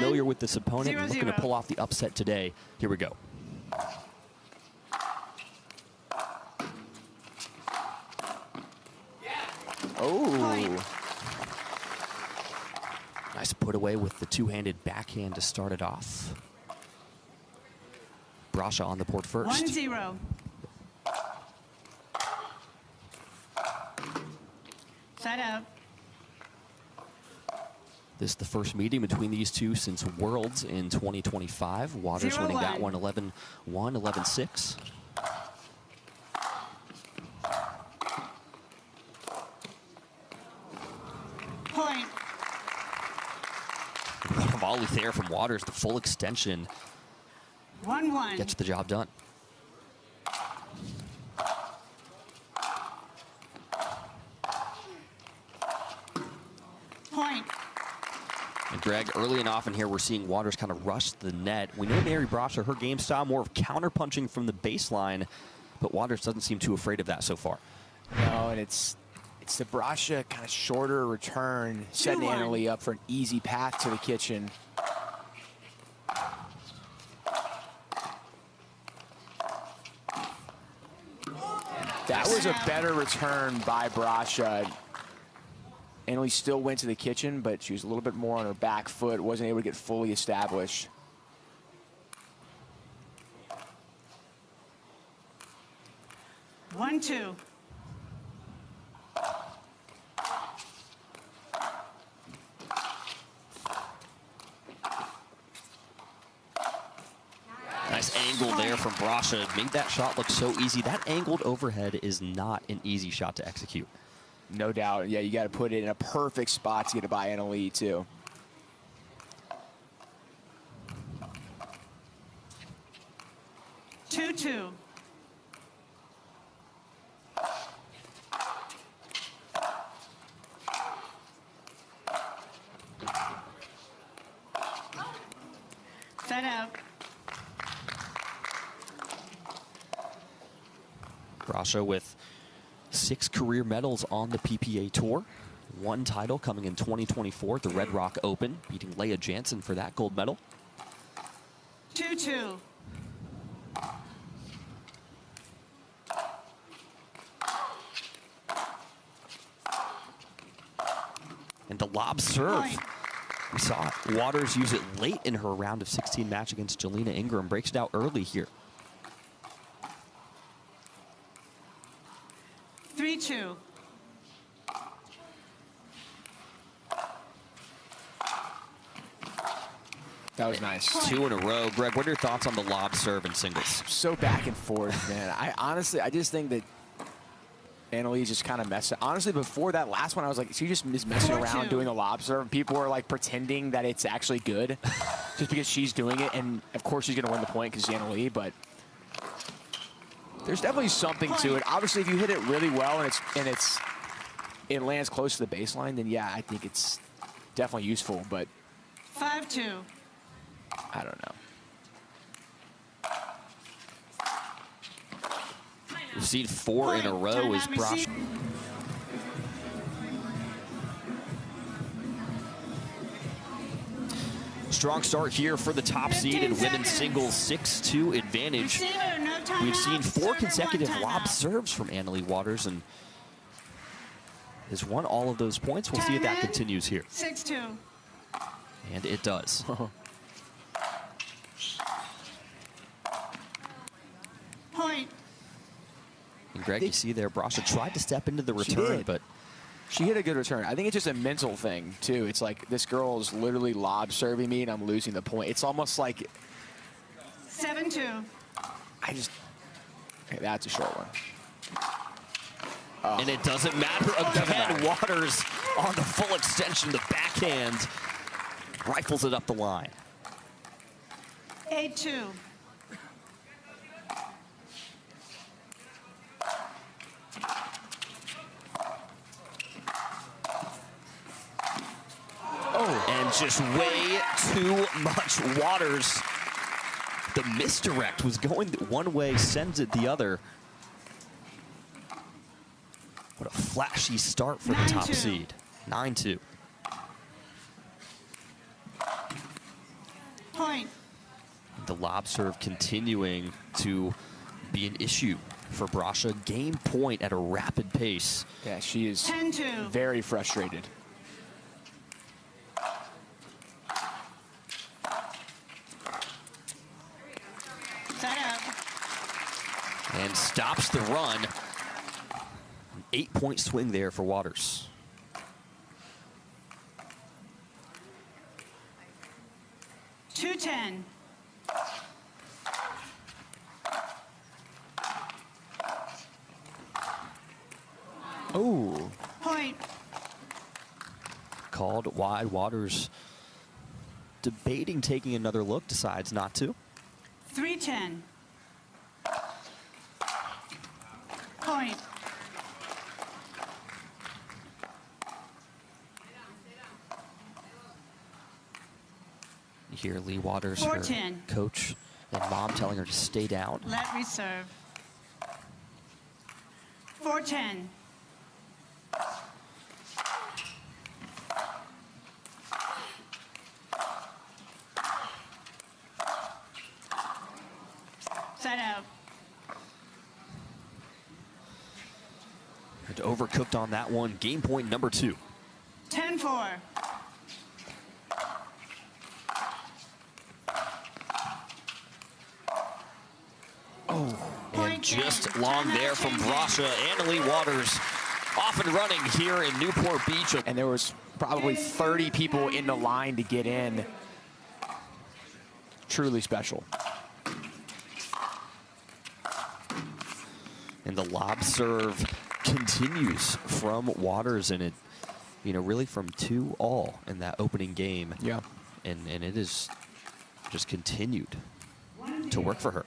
familiar with this opponent and looking to pull off the upset today. Here we go. Oh. Nice put away with the two-handed backhand to start it off. Brascia on the board first. 1-0. Side out. This is the first meeting between these two since Worlds in 2025. Waters winning that one 11-1, 11-6. Point. What a volley there from Waters. The full extension 1-1. gets the job done. Point. And Greg, early and often here, we're seeing Waters kind of rush the net. We know Mary Brascia, her game style, more of counter-punching from the baseline, but Waters doesn't seem too afraid of that so far. No, and it's the Brascia kind of shorter return, setting Annalie up for an easy path to the kitchen. That was a better return by Brascia. Annalie still went to the kitchen, but she was a little bit more on her back foot, wasn't able to get fully established. One, two. Nice angle there from Brascia. Made that shot look so easy. That angled overhead is not an easy shot to execute. No doubt. Yeah, you got to put it in a perfect spot to get it by Annalie, too. Two. Set out. Brascia with 6 career medals on the PPA Tour. 1 title coming in 2024 at the Red Rock Open, beating Leigh Jansen for that gold medal. 2-2. And the lob serve. We saw Waters use it late in her round of 16 match against Jelena Ingram. Breaks it out early here. 3-2. That was nice. 2 in a row. Greg, what are your thoughts on the lob serve and singles? So back and forth, man. I just think that Annalie just kind of messed up. Honestly, before that last one, I was like, she just is messing around doing a lob serve. People were like pretending that it's actually good just because she's doing it. And of course, she's going to win the point because she's Annalie, but there's definitely something to it. Obviously, if you hit it really well and it lands close to the baseline, then yeah, I think it's definitely useful, but 5-2. I don't know. We've seen 4 in a row as Brascia. Strong start here for the top seed in women's singles, 6-2 advantage. We've seen 4 consecutive lob serves from Annalie Waters and has won all of those points. We'll see if that continues here. 6-2. And it does. Point. And Greg, you see there, Brascia tried to step into the return, but she hit a good return. I think it's just a mental thing, too. It's like this girl is literally lob serving me, and I'm losing the point. It's almost like 7-2. Okay, that's a short one. And it doesn't matter again. Waters on the full extension, the backhand rifles it up the line. 8-2. And just way too much Waters. The misdirect was going one way, sends it the other. What a flashy start for the top seed. 9-2. Point. The lob serve continuing to be an issue for Brascia. Game point at a rapid pace. Yeah, she is 10-2. very frustrated. Set up. And stops the run. An 8-point swing there for Waters. $210. Oh. Point. Called wide. Waters debating taking another look, decides not to. $310. Point. You hear Leigh Waters, her 410. coach and mom, telling her to stay down. Let reserve. 410. Set out. And overcooked on that one. Game point number 2. 10-4. And just long there from Brascia. Leigh Waters off and running here in Newport Beach. And there was probably 30 people in the line to get in. Truly special. And the lob serve continues from Waters, and it, really from 2-all in that opening game. Yeah. And it is just continued to work for her.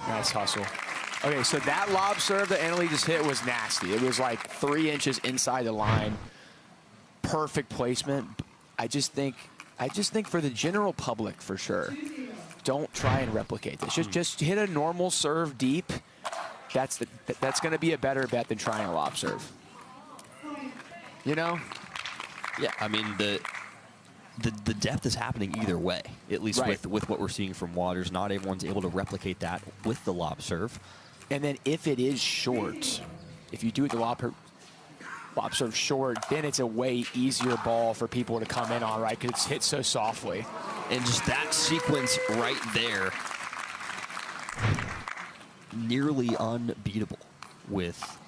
Nice hustle. Okay, so that lob serve that Leigh just hit was nasty. It was like 3 inches inside the line. Perfect placement. I just think for the general public, for sure, don't try and replicate this. Just hit a normal serve deep. That's going to be a better bet than trying a lob serve. Yeah, I mean the depth is happening either way, at least Right. with what we're seeing from Waters. Not everyone's able to replicate that with the lob serve. And then if it is short, if you do the lob serve short, then it's a way easier ball for people to come in on, right? Because it's hit so softly. And just that sequence right there, nearly unbeatable, with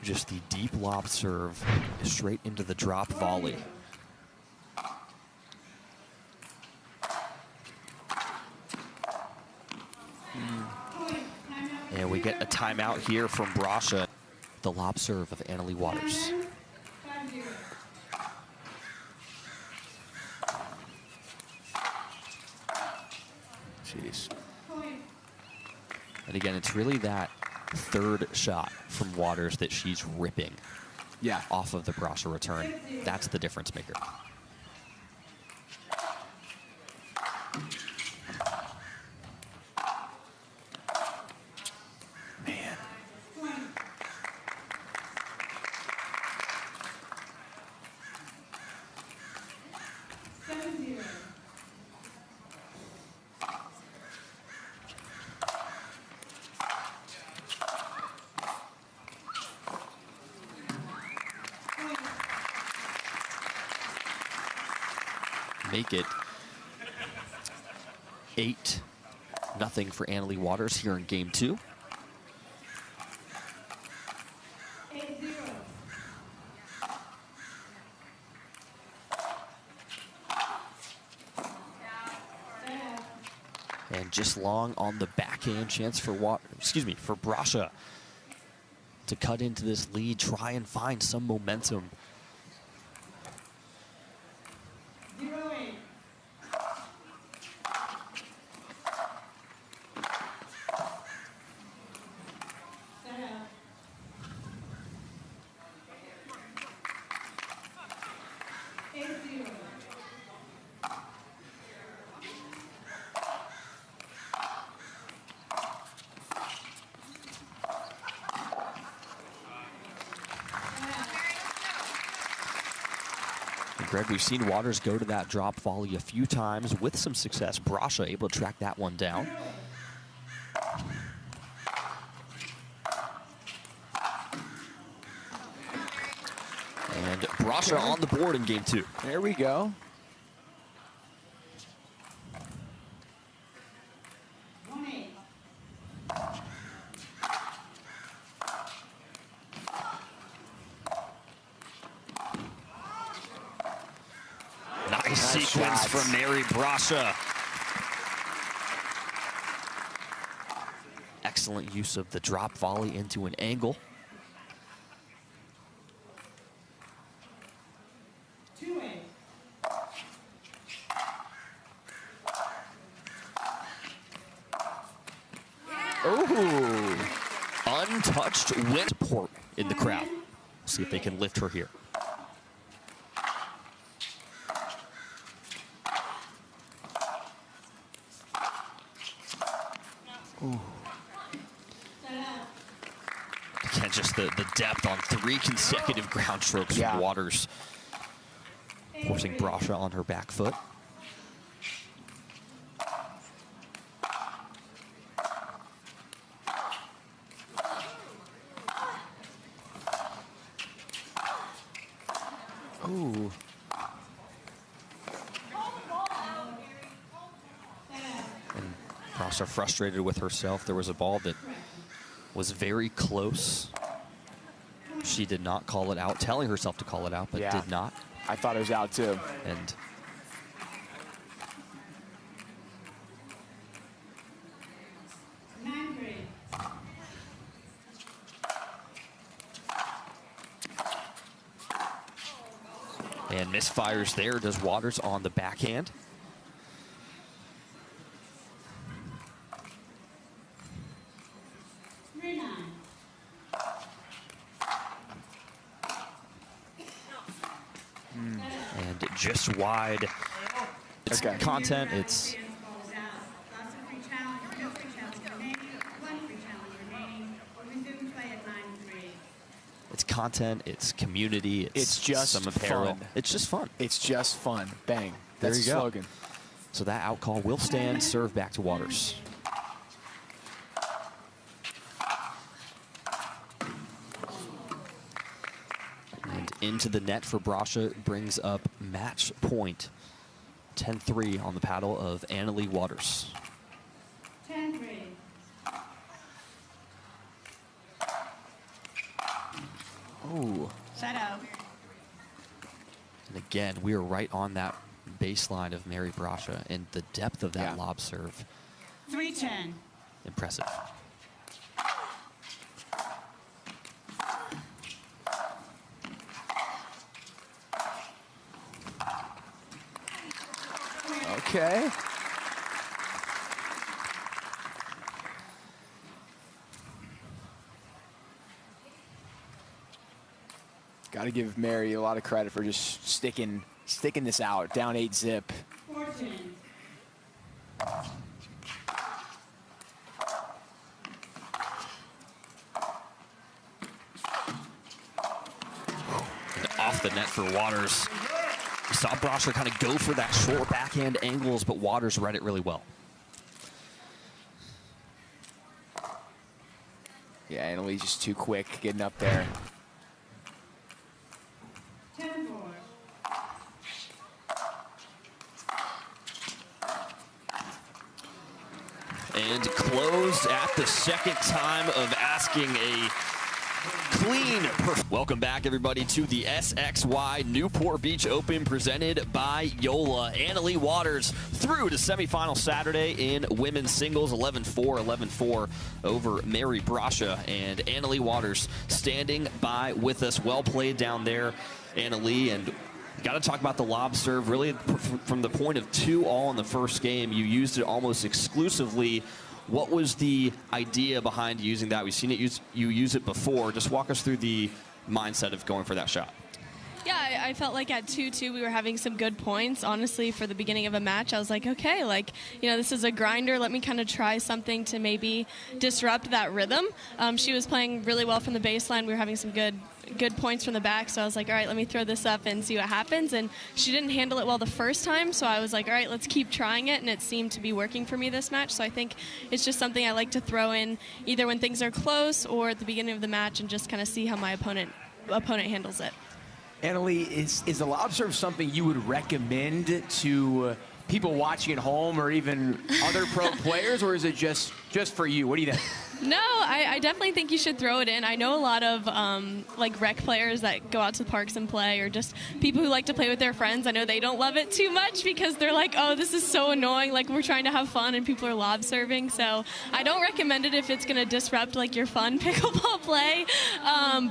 just the deep lob serve straight into the drop volley. And we get a timeout here from Brascia. The lob serve of Leigh Waters. Jeez. And again, it's really that third shot from Waters that she's ripping off of the Brascia return. That's the difference maker. Man. Make it 8-0 for Leigh Waters here in game 2. And just long on the backhand, chance for for Brascia to cut into this lead, try and find some momentum. Greg, we've seen Waters go to that drop volley a few times with some success. Brascia able to track that one down. And Brascia on the board in game 2. There we go. Nice sequence shots from Mary Brascia. Excellent use of the drop volley into an angle. Ooh. Untouched wind support in the crowd. See if they can lift her here. Ooh. Again, just the depth on 3 consecutive ground strokes from Waters, forcing Brascia on her back foot. Ooh. And Brascia frustrated with herself. There was a ball that was very close. She did not call it out, telling herself to call it out, but did not. I thought it was out too. And misfires there, does Waters on the backhand. And just wide. It's content, it's content, it's community, it's just some apparel. fun. It's just fun. It's just fun. Bang. There That's you the go. slogan. So that out call will stand, serve back to Waters. And into the net for Brascia, brings up match point. 10-3 on the paddle of Leigh Waters. 10-3. Ooh. Set out. And again, we are right on that baseline of Mary Brascia, and the depth of that lob serve. 3-10. Impressive. Okay. Got to give Mary a lot of credit for just sticking this out. Down 8-zip. 14. And off the net for Waters. We saw Brascia kind of go for that short backhand angles, but Waters read it really well. Yeah, and Lee's just too quick getting up there. 10-4. And closed at the second time of asking a clean. Welcome back, everybody, to the SXY Newport Beach Open presented by Yola. Leigh Waters through to semifinal Saturday in women's singles, 11-4, 11-4 over Mary Brascia. And Leigh Waters standing by with us. Well played down there, Leigh. And got to talk about the lob serve. Really, from the point of 2-all in the first game, you used it almost exclusively. What was the idea behind using that? We've seen you use it before. Just walk us through the mindset of going for that shot. Yeah, I felt like at 2-2 we were having some good points. Honestly, for the beginning of a match, I was like, okay, like, you know, this is a grinder. Let me kind of try something to maybe disrupt that rhythm. She was playing really well from the baseline. We were having some good points from the back, so I was like, all right, let me throw this up and see what happens. And she didn't handle it well the first time, so I was like, all right, let's keep trying it, and it seemed to be working for me this match. So I think it's just something I like to throw in either when things are close or at the beginning of the match and just kind of see how my opponent handles it. Annalie, is the lob serve something you would recommend to people watching at home or even other pro players, or is it just for you? What do you think? No, I definitely think you should throw it in. I know a lot of like rec players that go out to the parks and play, or just people who like to play with their friends. I know they don't love it too much because they're like, oh, this is so annoying. Like, we're trying to have fun and people are lob serving. So I don't recommend it if it's going to disrupt like your fun pickleball play.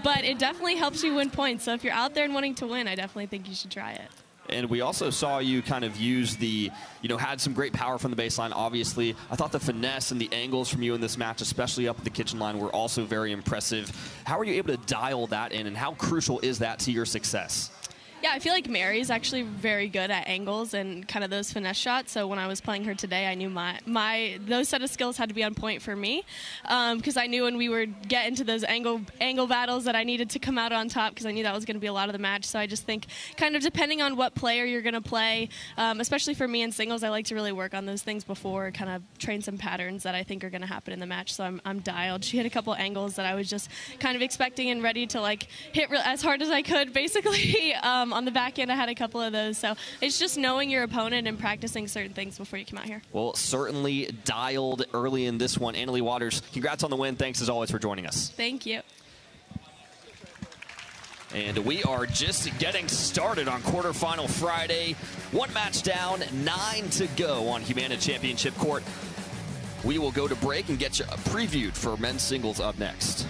But it definitely helps you win points. So if you're out there and wanting to win, I definitely think you should try it. And we also saw you kind of use the, had some great power from the baseline, obviously. I thought the finesse and the angles from you in this match, especially up at the kitchen line, were also very impressive. How are you able to dial that in, and how crucial is that to your success? Yeah, I feel like Mary's actually very good at angles and kind of those finesse shots. So when I was playing her today, I knew those set of skills had to be on point for me, because I knew when we would get into those angle battles that I needed to come out on top, because I knew that was going to be a lot of the match. So I just think kind of depending on what player you're going to play, especially for me in singles, I like to really work on those things before, kind of train some patterns that I think are going to happen in the match. So I'm dialed. She hit a couple angles that I was just kind of expecting and ready to like hit as hard as I could, basically. On the back end, I had a couple of those. So it's just knowing your opponent and practicing certain things before you come out here. Well, certainly dialed early in this one. Annalie Waters, congrats on the win. Thanks, as always, for joining us. Thank you. And we are just getting started on quarterfinal Friday. One match down, 9 to go on Humana Championship Court. We will go to break and get you previewed for men's singles up next.